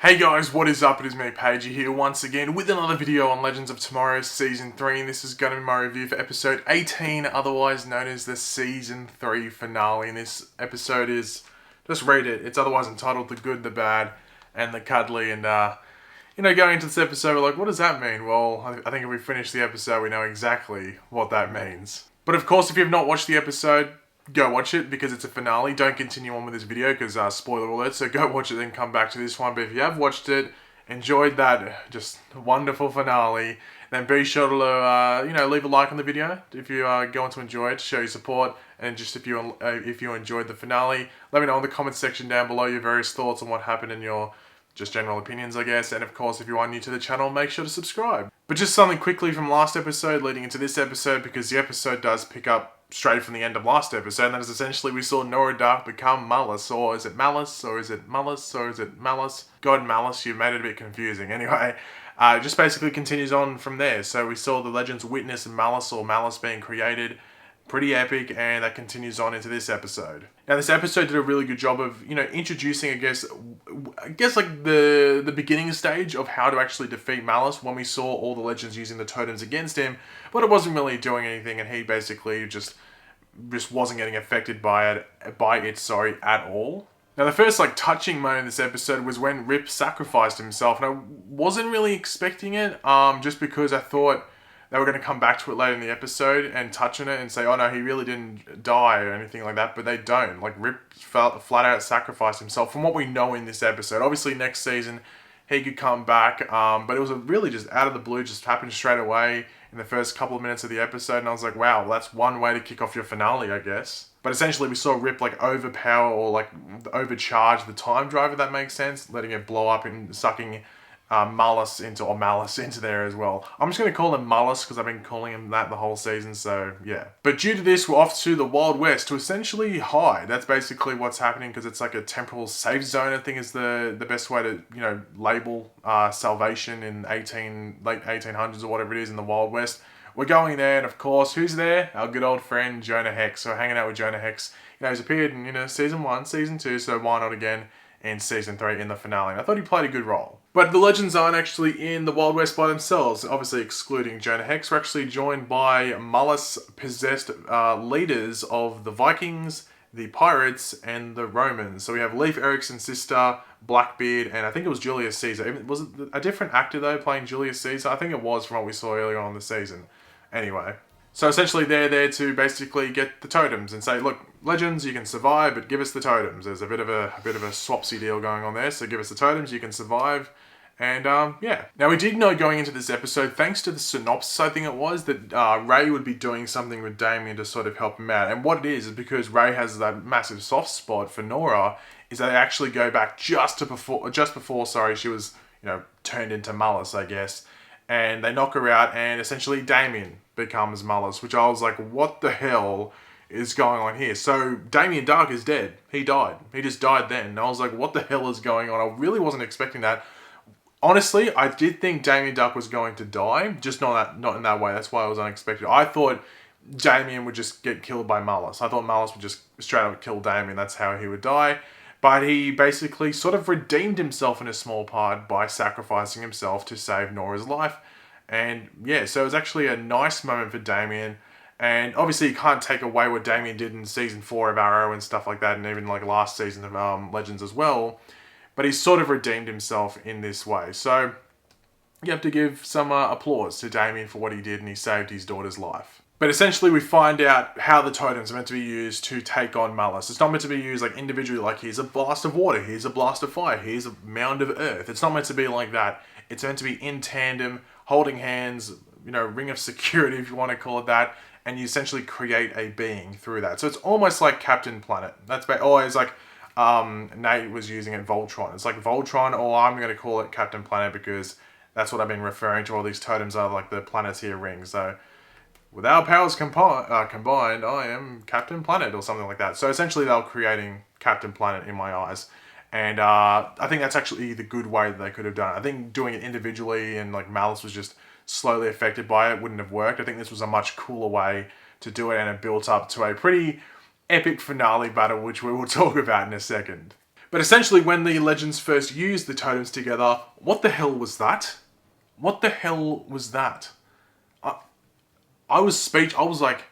Hey guys, what is up? It is me, Pagey, here once again with another video on Legends of Tomorrow Season 3, and this is going to be my review for episode 18, otherwise known as the Season 3 finale. And this episode is, just read it, it's otherwise entitled The Good, the Bad, and the Cuddly. And, going into this episode, we're like, what does that mean? Well, I think if we finish the episode, we know exactly what that means. But of course, if you have not watched the episode, go watch it because it's a finale. Don't continue on with this video because spoiler alert, so go watch it then come back to this one. But if you have watched it, enjoyed that just wonderful finale, then be sure to leave a like on the video if you are going to enjoy it, to show your support. And just if you enjoyed the finale, let me know in the comment section down below your various thoughts on what happened and your just general opinions, I guess. And of course, if you are new to the channel, make sure to subscribe. But just something quickly from last episode leading into this episode, because the episode does pick up straight from the end of last episode, and that is essentially we saw Nora Dark become Mallus, or is it Mallus, or is it Mallus, or is it Mallus? God, Mallus, you've made it a bit confusing. Anyway, just basically continues on from there. So we saw the Legends witness Mallus, or Mallus being created. Pretty epic, and that continues on into this episode. Now, this episode did a really good job of, introducing, I guess like the beginning stage of how to actually defeat Mallus when we saw all the Legends using the totems against him, but it wasn't really doing anything, and he basically just wasn't getting affected by it at all. Now, the first touching moment in this episode was when Rip sacrificed himself, and I wasn't really expecting it, just because I thought they were going to come back to it later in the episode and touch on it and say, oh no, he really didn't die or anything like that, but they don't. Rip flat out sacrificed himself from what we know in this episode. Obviously next season he could come back, but it was really just out of the blue, just happened straight away in the first couple of minutes of the episode, and I was like, wow, well, that's one way to kick off your finale, I guess. But essentially we saw Rip overpower or overcharge the time drive, if that makes sense, letting it blow up and sucking Mallus into there as well. I'm just going to call him Mallus because I've been calling him that the whole season, so yeah. But due to this, we're off to the Wild West to essentially hide. That's basically what's happening, because it's like a temporal safe zone, I think is the best way to, label salvation in late 1800s or whatever it is in the Wild West. We're going there, and of course, who's there? Our good old friend Jonah Hex. So we're hanging out with Jonah Hex. He's appeared in, Season 1, Season 2, so why not again in Season 3 in the finale. And I thought he played a good role. But the Legends aren't actually in the Wild West by themselves, obviously excluding Jonah Hex. We're actually joined by Mallus-possessed leaders of the Vikings, the Pirates, and the Romans. So we have Leif Erikson's sister, Blackbeard, and I think it was Julius Caesar. Was it a different actor though playing Julius Caesar? I think it was from what we saw earlier on in the season. Anyway. So essentially they're there to basically get the totems and say, look, Legends, you can survive, but give us the totems. There's a bit of a swapsy deal going on there, so give us the totems, you can survive. And yeah. Now we did know going into this episode, thanks to the synopsis I think it was, that Ray would be doing something with Damien to sort of help him out. And what it is because Ray has that massive soft spot for Nora, is that they actually go back just before she was, turned into Mallus, I guess. And they knock her out, and essentially Damien becomes Mallus, which I was like, what the hell is going on here? So Damien Dark is dead. He died. He just died then. And I was like, what the hell is going on? I really wasn't expecting that. Honestly, I did think Damien Dark was going to die, just not in that way. That's why it was unexpected. I thought Damien would just get killed by Mallus. I thought Mallus would just straight up kill Damien. That's how he would die. But he basically sort of redeemed himself in a small part by sacrificing himself to save Nora's life. And yeah, so it was actually a nice moment for Damien. And obviously you can't take away what Damien did in Season 4 of Arrow and stuff like that, and even last season of Legends as well. But he's sort of redeemed himself in this way. So you have to give some applause to Damien for what he did, and he saved his daughter's life. But essentially we find out how the totems are meant to be used to take on Mallus. It's not meant to be used individually, here's a blast of water, here's a blast of fire, here's a mound of earth. It's not meant to be like that. It's meant to be in tandem, holding hands, ring of security if you want to call it that, and you essentially create a being through that. So it's almost like Captain Planet. That's always Nate was using it, Voltron. It's like Voltron, or I'm going to call it Captain Planet because that's what I've been referring to. All these totems are the Planeteer rings. So with our powers combined, I am Captain Planet or something like that. So essentially they were creating Captain Planet in my eyes. And I think that's actually the good way that they could have done it. I think doing it individually and Mallus was just slowly affected by it wouldn't have worked. I think this was a much cooler way to do it, and it built up to a pretty epic finale battle, which we will talk about in a second. But essentially, when the Legends first used the totems together, what the hell was that? What the hell was that? I was like,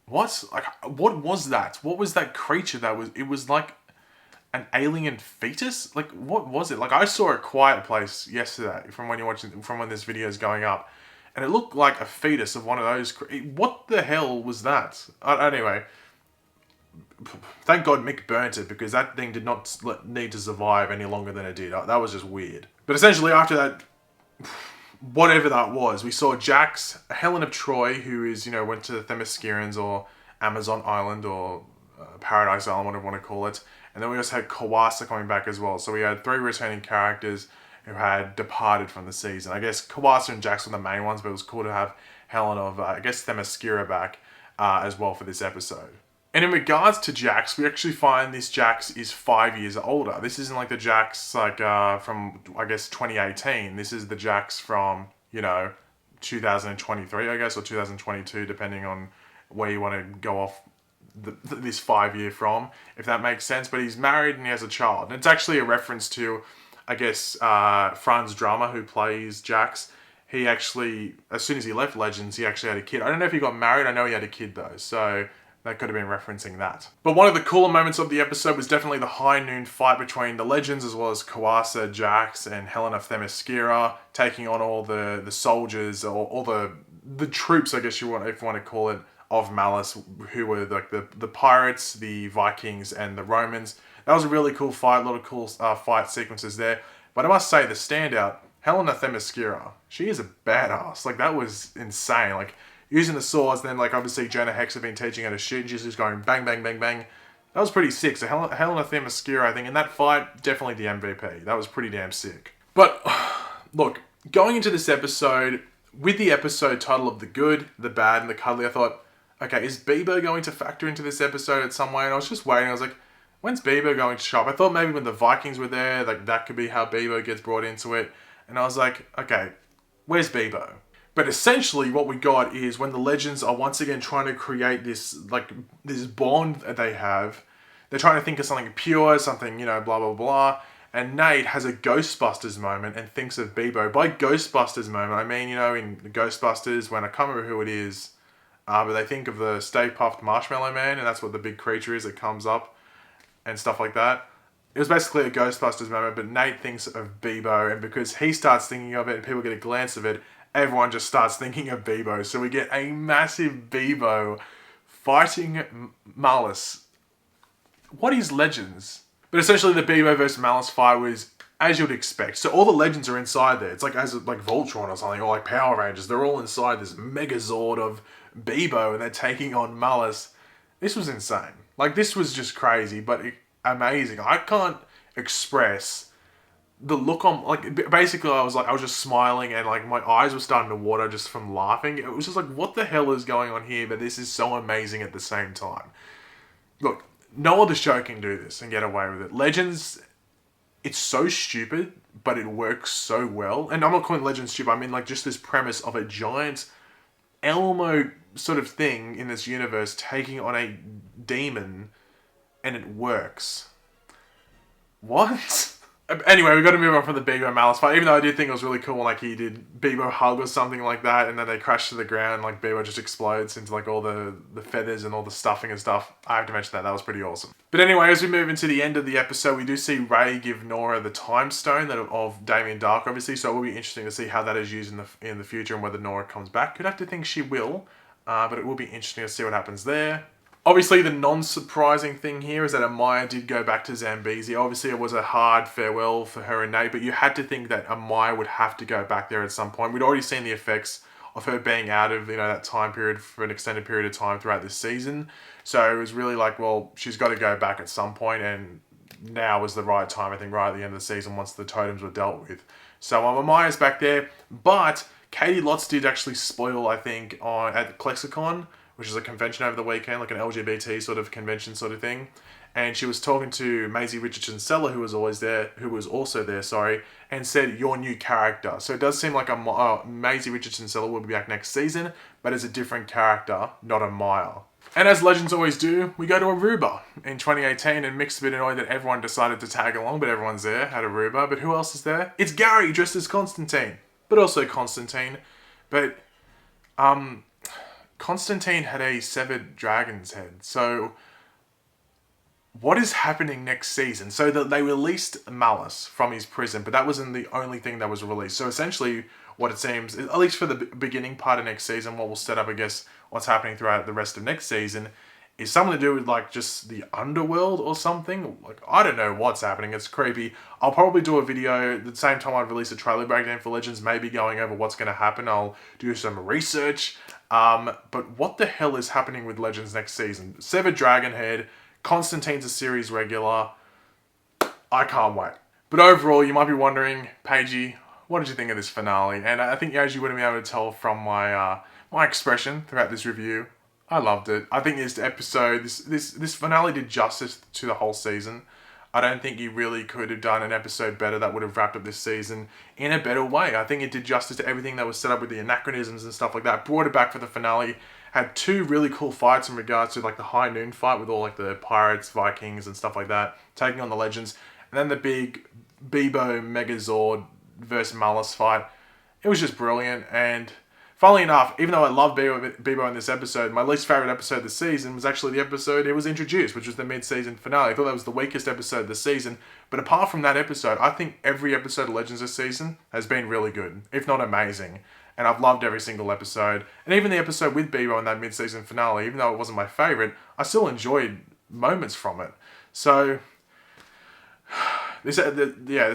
what? Like, what was that? What was that creature that was... It was like an alien fetus? Like, what was it? Like, I saw A Quiet Place yesterday from when this video is going up. And it looked like a fetus of one of those... What the hell was that? Anyway, thank God Mick burnt it, because that thing did not need to survive any longer than it did. That was just weird. But essentially, after that, whatever that was, we saw Jax, Helen of Troy, who is, went to the Themyscirans or Amazon Island or Paradise Island, whatever you want to call it. And then we also had Kawasa coming back as well. So we had 3 returning characters who had departed from the season. I guess Kawasa and Jax were the main ones, but it was cool to have Helen of, Themyscira back as well for this episode. And in regards to Jax, we actually find this Jax is 5 years older. This isn't like the Jax from, 2018. This is the Jax from, 2023, I guess, or 2022, depending on where you want to go off this 5 year from, if that makes sense. But he's married and he has a child. And it's actually a reference to, Franz Drama, who plays Jax. He actually, as soon as he left Legends, he actually had a kid. I don't know if he got married. I know he had a kid though. So that could have been referencing that. But one of the cooler moments of the episode was definitely the high noon fight between the Legends, as well as Kawasa, Jax, and Helen of Themyscira, taking on all the soldiers, or all the troops, I guess if you want to call it, of Mallus, who were like the pirates, the Vikings, and the Romans. That was a really cool fight, a lot of cool fight sequences there. But I must say, the standout, Helen of Themyscira, she is a badass. Like, that was insane. Like, using the swords, then obviously Jonah Hex had been teaching her to shoot, and she's just going bang, bang, bang, bang. That was pretty sick. So Helen of Themyscira, I think, in that fight, definitely the MVP. That was pretty damn sick. But, look, going into this episode, with the episode title of The Good, The Bad, and The Cuddly, I thought, okay, is Bieber going to factor into this episode at some way? And I was just waiting. I was like, when's Bieber going to show up? I thought maybe when the Vikings were there, that could be how Bieber gets brought into it. And I was like, okay, where's Bieber? But essentially what we got is when the Legends are once again trying to create this bond that they have, they're trying to think of something pure, something, blah, blah, blah. And Nate has a Ghostbusters moment and thinks of Bebo. By Ghostbusters moment, I mean, in the Ghostbusters, when I can't remember who it is, but they think of the Stay Puft Marshmallow Man, and that's what the big creature is that comes up and stuff like that. It was basically a Ghostbusters moment, but Nate thinks of Bebo, and because he starts thinking of it and people get a glance of it, everyone just starts thinking of Bebo. So we get a massive Bebo fighting Mallus. What is Legends? But essentially the Bebo versus Mallus fight was as you'd expect. So all the Legends are inside there. It's like Voltron or something, or like Power Rangers. They're all inside this Megazord of Bebo, and they're taking on Mallus. This was insane. This was just crazy, but amazing. I can't express the look on, basically I was just smiling, and my eyes were starting to water just from laughing. It was just what the hell is going on here? But this is so amazing at the same time. Look, no other show can do this and get away with it. Legends, it's so stupid, but it works so well. And I'm not calling Legends stupid, I mean just this premise of a giant Elmo sort of thing in this universe taking on a demon, and it works. What? Anyway, we've got to move on from the Bebo Mallus fight, even though I did think it was really cool when he did Bebo hug or something like that, and then they crash to the ground, Bebo just explodes into all the feathers and all the stuffing and stuff. I have to mention that was pretty awesome. But anyway, as we move into the end of the episode, we do see Ray give Nora the time stone of Damien Dark, obviously, so it will be interesting to see how that is used in the future and whether Nora comes back. You'd have to think she will, but it will be interesting to see what happens there. Obviously, the non-surprising thing here is that Amaya did go back to Zambezi. Obviously, it was a hard farewell for her and Nate, but you had to think that Amaya would have to go back there at some point. We'd already seen the effects of her being out of that time period for an extended period of time throughout this season. So it was really well, she's got to go back at some point, and now was the right time, I think, right at the end of the season once the totems were dealt with. So Amaya's back there, but Katie Lotz did actually spoil, I think, at Klexicon, which is a convention over the weekend, like an LGBT sort of convention sort of thing. And she was talking to Maisie Richardson-Seller, who was also there, and said, your new character. So it does seem like Maisie Richardson-Seller will be back next season, but as a different character, not Amaya. And as Legends always do, we go to Aruba in 2018, and Mick's a bit annoyed that everyone decided to tag along, but everyone's there at Aruba. But who else is there? It's Gary dressed as Constantine, but also Constantine. But Constantine had a severed dragon's head. So what is happening next season? So that they released Mallus from his prison, but that wasn't the only thing that was released. So essentially, what it seems, at least for the beginning part of next season, what will set up, I guess, what's happening throughout the rest of next season, is something to do with like just the underworld or something. Like, I don't know what's happening. It's creepy. I'll probably do a video at the same time I release a trailer breakdown for Legends, maybe going over what's going to happen. I'll do some research. But what the hell is happening with Legends next season? Severed Dragon Head, Constantine's a series regular. I can't wait. But overall, you might be wondering, Paigey, what did you think of this finale? And I think, as you would have been able to tell from my my expression throughout this review, I loved it. I think this episode, this finale did justice to the whole season. I don't think you really could have done an episode better that would have wrapped up this season in a better way. I think it did justice to everything that was set up with the anachronisms and stuff like that. Brought it back for the finale. Had two really cool fights in regards to like the high noon fight with all like the pirates, Vikings and stuff like that, taking on the Legends. And then the big Bebo Megazord versus Mallus fight. It was just brilliant. And funnily enough, even though I love Bebo in this episode, my least favourite episode this season was actually the episode it was introduced, which was the mid-season finale. I thought that was the weakest episode of the season. But apart from that episode, I think every episode of Legends this season has been really good, if not amazing. And I've loved every single episode. And even the episode with Bebo in that mid-season finale, even though it wasn't my favourite, I still enjoyed moments from it. So this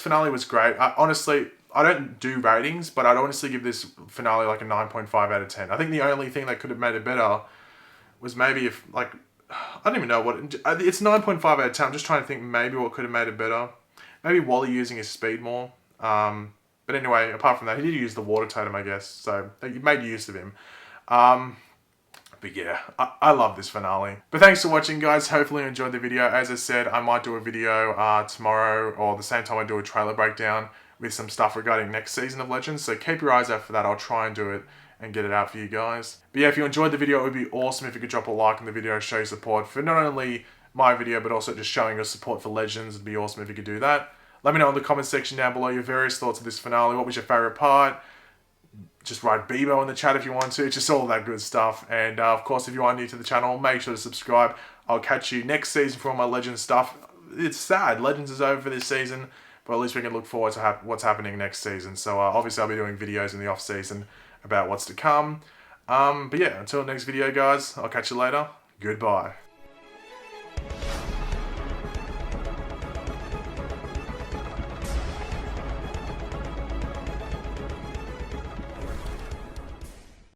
finale was great. Honestly, I don't do ratings, but I'd honestly give this finale like a 9.5 out of 10. I think the only thing that could have made it better was maybe if, like, I don't even know what... It's 9.5 out of 10. I'm just trying to think maybe what could have made it better. Maybe Wally using his speed more. But anyway, apart from that, he did use the water totem, I guess. So he made use of him. But yeah, I love this finale. But thanks for watching, guys. Hopefully you enjoyed the video. As I said, I might do a video tomorrow or the same time I do a trailer breakdown with some stuff regarding next season of Legends. So keep your eyes out for that. I'll try and do it and get it out for you guys. But yeah, if you enjoyed the video, it would be awesome if you could drop a like on the video, show your support for not only my video, but also just showing your support for Legends. It'd be awesome if you could do that. Let me know in the comment section down below your various thoughts of this finale. What was your favourite part? Just write Bebo in the chat if you want to. Just all that good stuff. And of course, if you are new to the channel, make sure to subscribe. I'll catch you next season for all my Legends stuff. It's sad. Legends is over for this season. But at least we can look forward to what's happening next season. So obviously I'll be doing videos in the off season about what's to come. But yeah, until next video, guys, I'll catch you later. Goodbye.